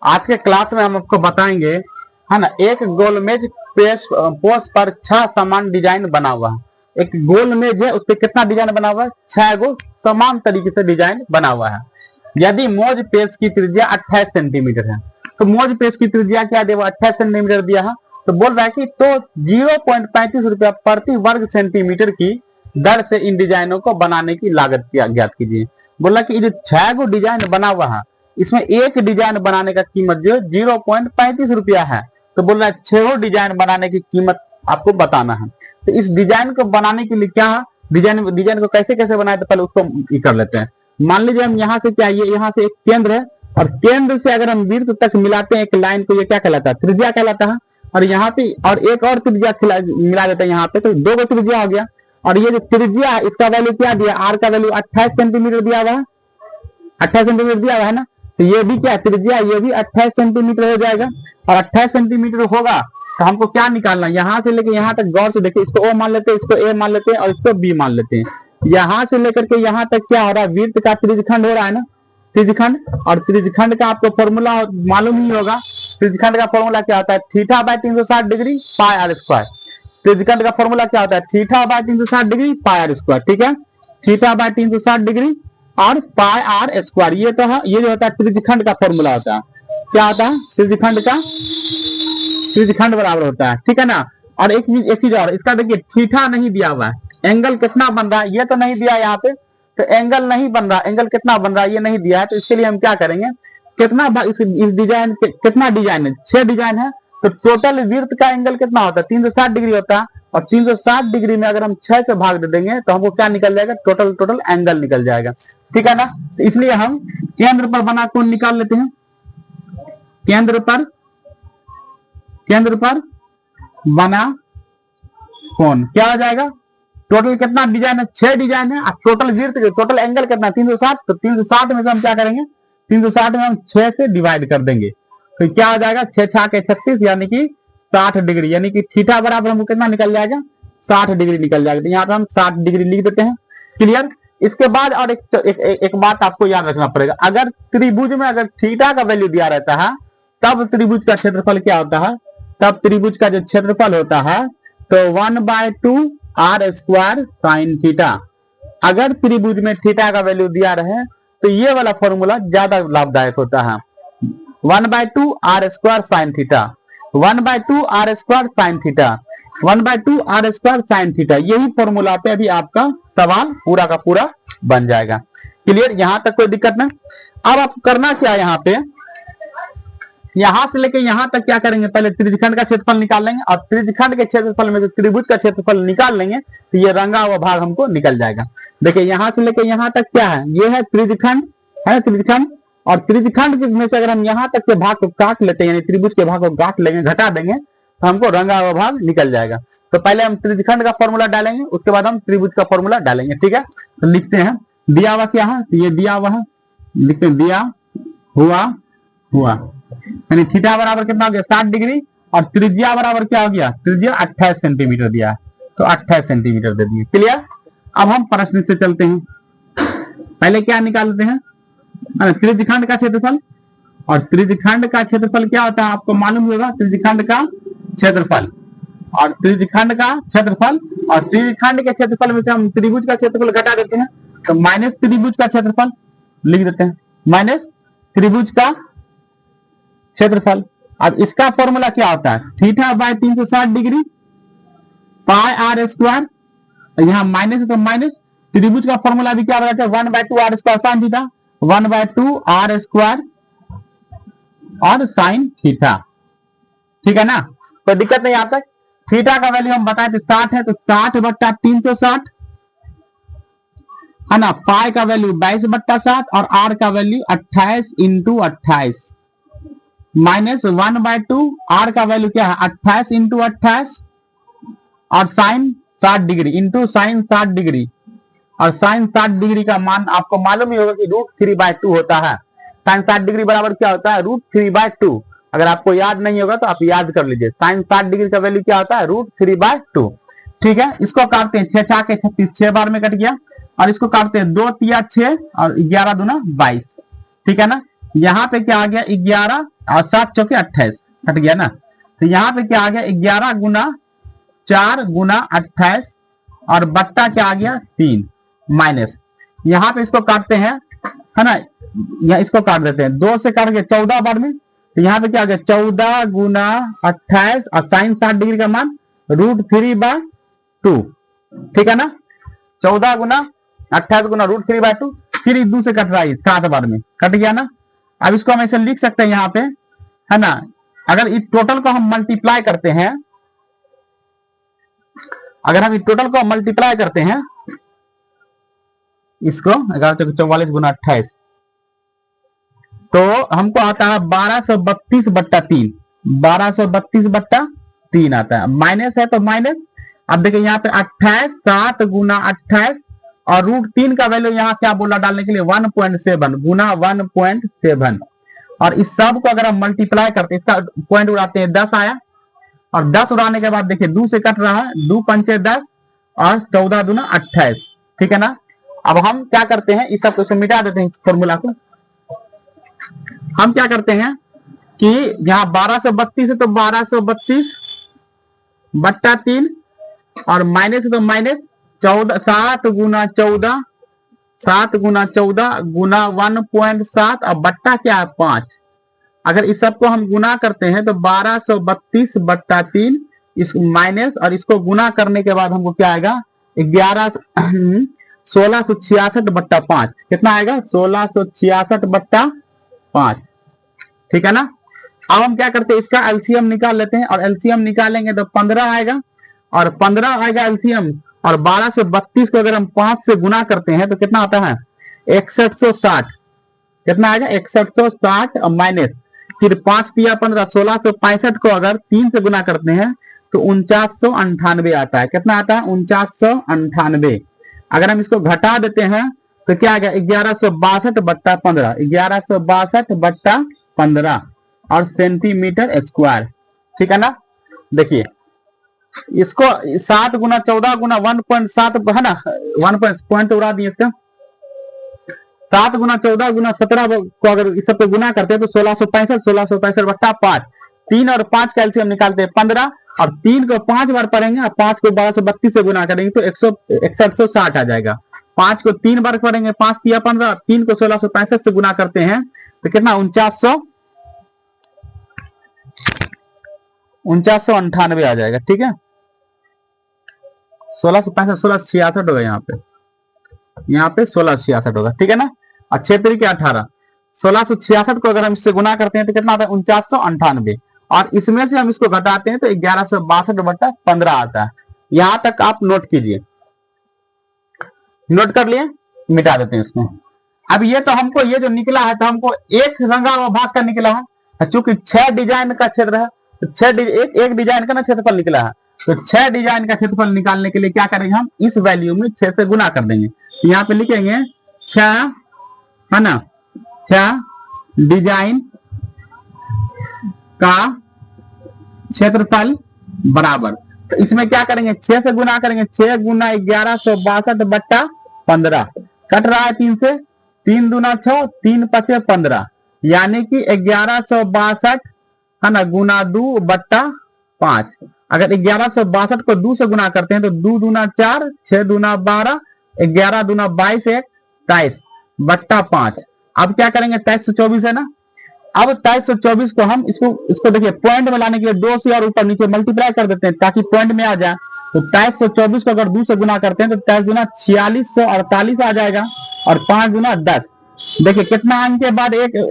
आज के क्लास में हम आपको बताएंगे, है ना, एक गोलमेज पोस्ट पर 6 समान डिजाइन बना हुआ है। एक गोलमेज है, उस पर कितना डिजाइन बना हुआ है? 6 गो समान तरीके से डिजाइन बना हुआ है। यदि मोज पेज की त्रिज्या 28 सेंटीमीटर है, तो मोज पेज की त्रिज्या क्या दे? 28 सेंटीमीटर दिया है। तो बोल रहा है कि तो 0.35 रुपया प्रति वर्ग सेंटीमीटर की दर से इन डिजाइनों को बनाने की लागत ज्ञात कीजिए। बोला कि जो 6 गो डिजाइन बना हुआ है, इसमें एक डिजाइन बनाने का कीमत जो 0.35 रुपया है। तो बोल रहा है 6 डिजाइन बनाने की कीमत आपको बताना है। तो इस डिजाइन को बनाने के लिए क्या है, डिजाइन को कैसे कैसे बनाए, तो पहले उसको कर लेते हैं। मान लीजिए हम यहाँ से क्या, ये यहाँ से एक केंद्र है और केंद्र से अगर हम वृत्त तक मिलाते हैं एक लाइन को, ये क्या कहलाता है? त्रिज्या कहलाता है। और यहाँ पे और एक और त्रिज्या मिला देते हैं यहाँ पे, तो 2 गो त्रिज्या हो गया। और ये जो त्रिज्या है इसका वैल्यू क्या दिया? आर का वैल्यू 28 सेंटीमीटर दिया हुआ है। 28 सेंटीमीटर दिया हुआ है ना, तो ये भी क्या त्रिज्या, ये भी 28 सेंटीमीटर हो जाएगा। और 28 सेंटीमीटर होगा तो हमको क्या निकालना है? यहाँ से लेकर यहाँ तक गौर से देखिए, इसको ओ मान लेते हैं, इसको ए मान लेते हैं और इसको बी मान लेते हैं। यहाँ से लेकर के यहाँ तक क्या हो रहा है? वृत्त का त्रिज्यखंड हो रहा है ना, त्रिज्यखंड। और त्रिज्यखंड का आपको फॉर्मूला मालूम ही होगा। त्रिज्यखंड का फॉर्मूला क्या होता है? Theta by 360 degree pi are square. त्रिज्यखंड का फॉर्मूला क्या होता है? Theta by 360 degree pi are square. ठीक है, थीटा बाय 360 डिग्री और पाई आर स्क्वायर। ये तो है, ये जो होता है त्रिज्यखंड का फॉर्मूला होता है। क्या होता है? त्रिज्यखंड का, त्रिज्यखंड बराबर होता है। ठीक है ना। और एक चीज और, इसका देखिए थीटा नहीं दिया हुआ है, एंगल कितना बन रहा है ये तो नहीं दिया यहाँ पे, तो एंगल नहीं बन रहा, एंगल कितना बन रहा है ये नहीं दिया है। तो इसके लिए हम क्या करेंगे, कितना इस डिजाइन कितना डिजाइन है? 6 डिजाइन है। तो टोटल वृत्त का एंगल कितना होता है? 360 डिग्री होता है। और 360 डिग्री में अगर हम 6 से भाग दे देंगे तो हमको क्या निकल जाएगा? टोटल एंगल निकल जाएगा। ठीक है ना। तो इसलिए हम केंद्र पर बना कोण निकाल लेते हैं। केंद्र पर बना कोण क्या हो जाएगा? टोटल कितना डिजाइन है? 6 डिजाइन है। टोटल वृत्त, टोटल एंगल कितना? 360। तो 360 में से हम क्या करेंगे? 360 में हम 6 से डिवाइड कर देंगे। तो क्या हो जाएगा? 6 6 के 36 यानी कि 60 डिग्री, यानी कि थीटा बराबर हमको कितना निकल जाएगा? 60 डिग्री निकल जाएगा। तो यहाँ पे हम 60 डिग्री लिख देते हैं। क्लियर। इसके बाद और एक बात आपको याद रखना पड़ेगा, अगर त्रिभुज में अगर थीटा का वैल्यू दिया रहता है तब त्रिभुज का क्षेत्रफल क्या होता है? तब त्रिभुज का जो क्षेत्रफल होता है तो 1/2 आर स्क्वायर साइन थीटा। अगर त्रिभुज में थीटा का वैल्यू दिया रहे तो ये वाला फॉर्मूला ज्यादा लाभदायक होता है। 1/2 R square sine theta, 1/2 R square sine theta, 1/2 R square sine theta. यही फॉर्मूला पे अभी आपका सवाल पूरा का पूरा बन जाएगा। क्लियर, यहां तक कोई दिक्कत नहीं। अब आप करना क्या है, यहाँ पे यहां से लेके यहां तक क्या करेंगे? पहले त्रिज्यखंड का क्षेत्रफल निकाल लेंगे और त्रिज्यखंड के क्षेत्रफल में से त्रिभुज का क्षेत्रफल निकाल लेंगे तो ये रंगा हुआ भाग हमको निकल जाएगा। देखिए यहां से लेके यहां तक क्या है? ये है त्रिज्यखंड, है त्रिज्यखंड। और त्रिज्यखंड में से अगर हम यहाँ तक के भाग को काट लेते हैं, यानी त्रिभुज के भाग को काट लेंगे, घटा देंगे, तो हमको रंगा हुआ भाग निकल जाएगा। तो पहले हम त्रिज्यखंड का फॉर्मूला डालेंगे, उसके बाद हम त्रिभुज का फॉर्मूला डालेंगे। ठीक है, तो लिखते हैं, दिया हुआ क्या है? तो ये दिया हुआ है, लिखते हैं दिया हुआ यानी थीटा बराबर कितना हो गया? 60 डिग्री। और त्रिज्या बराबर क्या हो गया? त्रिज्या 28 सेंटीमीटर दिया है, तो 28 सेंटीमीटर दे दिए। क्लियर। अब हम प्रश्न से चलते हैं। पहले क्या निकाल लेते हैं? त्रिज्यखंड का क्षेत्रफल। और त्रिज्यखंड का क्षेत्रफल क्या होता है आपको मालूम होगा? त्रिज्यखंड का क्षेत्रफल और त्रिज्यखंड का क्षेत्रफल, और त्रिज्यखंड के क्षेत्रफल में से हम त्रिभुज का क्षेत्रफल घटा देते हैं, तो माइनस त्रिभुज का क्षेत्रफल लिख देते हैं, माइनस त्रिभुज का क्षेत्रफल। अब इसका फॉर्मूला क्या होता है? Theta by 360 degree pi are square. यहाँ माइनस है तो माइनस, त्रिभुज का फॉर्मूला भी क्या रहता है? 1/2 R square sine theta, 1/2 R square और साइन थीटा। ठीक है ना, कोई दिक्कत नहीं आता। थीटा का वैल्यू हम बताए थे 60 है, तो 60/360 है ना। पाई का वैल्यू 22/7 और आर का वैल्यू 28 × 28 माइनस 1/2 आर का वैल्यू क्या है? 28 × 28 और sine 60 degree into sine 60 degree. और साइन 60 डिग्री का मान आपको मालूम ही होगा कि √3/2 होता है। साइन 60 डिग्री बराबर क्या होता है? √3/2। अगर आपको याद नहीं होगा तो आप याद कर लीजिए, साइन 60 डिग्री का वैल्यू क्या होता है? √3/2। ठीक है, इसको काटते हैं, 6 6 के 36, 6 बार में कट गया। और इसको काटते हैं, 2 × 3 = 6 और 11 × 2 = 22। ठीक है ना। यहाँ पे क्या आ गया? 11 और 7 चौके 28 कट गया ना। तो यहाँ पे क्या आ गया 11 गुना 4 गुना 28 और बट्टा क्या आ गया 3 माइनस। यहाँ पे इसको काटते हैं है ना, या इसको काट देते हैं, 2 से काट के 14 बार में। तो यहाँ पे क्या आ गया 14 गुना 28 और साइन 60 डिग्री का मान √3/2। ठीक है ना, 14 गुना 28 गुना √3/2। फिर 2 से कट रहा है 7 बार में, कट गया ना। अब इसको हम ऐसे लिख सकते हैं यहाँ पे है ना, अगर इस टोटल को हम मल्टीप्लाई करते हैं, अगर हम इस टोटल को मल्टीप्लाई करते हैं इसको 1144 गुना 28 तो हमको आता है 1232/3, 1232/3 आता है। माइनस है तो माइनस। अब देखिए यहाँ पे 28 7 गुना 28 और √3 का वैल्यू यहाँ क्या बोला डालने के लिए 1.7 गुना 1.7। और इस सब को अगर हम मल्टीप्लाई करते हैं, इसका पॉइंट उड़ाते हैं 10 आया, और 10 उड़ाने के बाद देखिए 2 से कट रहा है, 2 पंचे 10 और 14 दूना 28। ठीक है ना। अब हम क्या करते हैं, इस सब को मिटा देते हैं, इस फॉर्मूला को। हम क्या करते हैं कि यहाँ 1232 है तो 1232/3 और माइनस है तो माइनस 7 गुना 14 गुना 1.7 और बट्टा क्या है 5। अगर इस सबको हम गुना करते हैं तो 1232/3 इस माइनस और इसको गुना करने के बाद हमको क्या आएगा 1666/5। कितना आएगा 1666/5। ठीक है ना। अब हम क्या करते हैं, इसका एलसीएम निकाल लेते हैं, और एलसीएम निकालेंगे तो 15 आएगा, और 15 आएगा एलसीएम। और 1232 को अगर हम 5 से गुना करते हैं तो कितना आता है 6160। कितना आएगा 6160 और माइनस फिर 5 दिया 15 1665 को अगर 3 से गुना करते हैं तो 4998 आता है। कितना आता है 4998। अगर हम इसको घटा देते हैं तो क्या आ गया 1162/15, 1162/15 और सेंटीमीटर स्क्वायर। ठीक है ना। देखिए इसको 7 गुना 14 गुना 1.7 है ना, 1 पॉइंट उड़ा दिए इसका। 7 गुना 14 गुना 17 को अगर इस सब को गुना करते हैं तो 1665/5। 3 और 5 का एलसीएम निकालते हैं 15, और 3 को 5 बार पढ़ेंगे और 5 को 1232 से गुना करेंगे तो 6160 आ जाएगा। 5 को 3 बार पढ़ेंगे, 5 दिया 15, 3 को 1665 से गुना करते हैं तो कितना 4998 आ जाएगा। ठीक है, 1665 1666 होगा यहाँ पे 1666 होगा। ठीक है ना। और 6 तरीके 18, 1666 को अगर हम इससे गुना करते हैं तो कितना आता है 4998, और इसमें से हम इसको घटाते हैं तो 1162/15 आता है। यहां तक आप नोट कीजिए। नोट कर लिए, मिटा देते हैं इसको। अब ये तो हमको ये जो निकला है तो हमको एक रंगा हुआ भाग का निकला है, चूंकि 6 डिजाइन का क्षेत्र है तो एक डिजाइन का ना क्षेत्रफल निकला है, तो 6 डिजाइन का क्षेत्रफल निकालने के लिए क्या करेंगे हम इस वैल्यू में 6 से गुना कर देंगे। तो यहाँ पे लिखेंगे 6 है ना, 6 डिजाइन का क्षेत्रफल बराबर। तो इसमें क्या करेंगे 6 से गुना करेंगे, 6 गुना 1162/15 कट रहा है 3 से, 3 दूना 6, 3 पचे 15, यानी कि 1162 है ना गुना 2/5। अगर 1162 को 2 से गुना करते हैं तो 2 दूना 4, 6 दूना 12, 11 दूना 22, 23/5। अब क्या करेंगे 2324 है ना। अब 2324 को हम इसको देखिए पॉइंट में लाने के लिए 2 से और ऊपर नीचे मल्टीप्लाई कर देते हैं ताकि पॉइंट में आ जाए। तो 2324 को अगर 2 से गुना करते हैं तो 23 दूना 4648 आ जाएगा, और 5 दूना 10। देखिए कितना अंक के बाद एक है,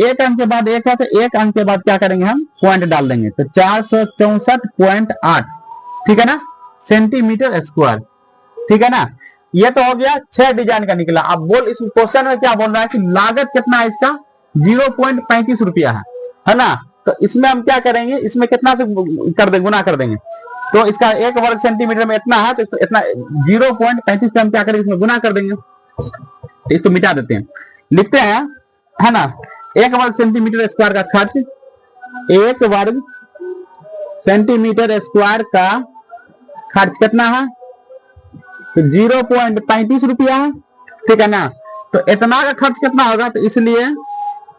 एक अंक के बाद एक है, तो एक अंक के बाद क्या करेंगे हम पॉइंट डाल देंगे तो 464.8। ठीक है ना, सेंटीमीटर स्क्वायर। ठीक है ना। ये तो हो गया 6 डिजाइन का निकला। अब बोल इस क्वेश्चन में क्या बोल रहा है कि लागत कितना है इसका 0.35 रुपया है ना। तो इसमें हम क्या करेंगे, इसमें कितना से कर देंगे गुना कर देंगे, तो इसका 1 वर्ग सेंटीमीटर में इतना है, तो इतना 0.35 से हम क्या करेंगे इसमें गुना कर देंगे। तो इसको मिटा देते हैं, लिखते हैं है ना 1 वर्ग सेंटीमीटर स्क्वायर का खर्च, 1 वर्ग सेंटीमीटर स्क्वायर का खर्च कितना है तो 0.35 रुपया है। ठीक है ना। तो इतना का खर्च कितना होगा, तो इसलिए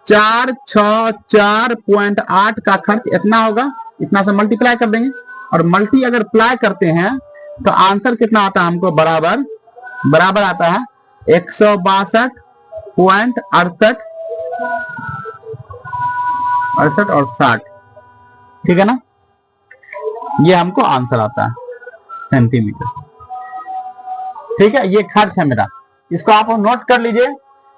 464.8 का खर्च इतना होगा, इतना से मल्टीप्लाई कर देंगे। और मल्टी अगर प्लाई करते हैं तो आंसर कितना आता है हमको, बराबर आता है 162.68 और 60, ठीक है ना। ये हमको आंसर आता है सेंटीमीटर, ठीक है। ये खर्च है मेरा, इसको आप नोट कर लीजिए।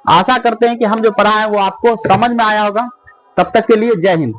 आशा करते हैं कि हम जो पढ़ा है वो आपको समझ में आया होगा। तब तक के लिए जय हिंद।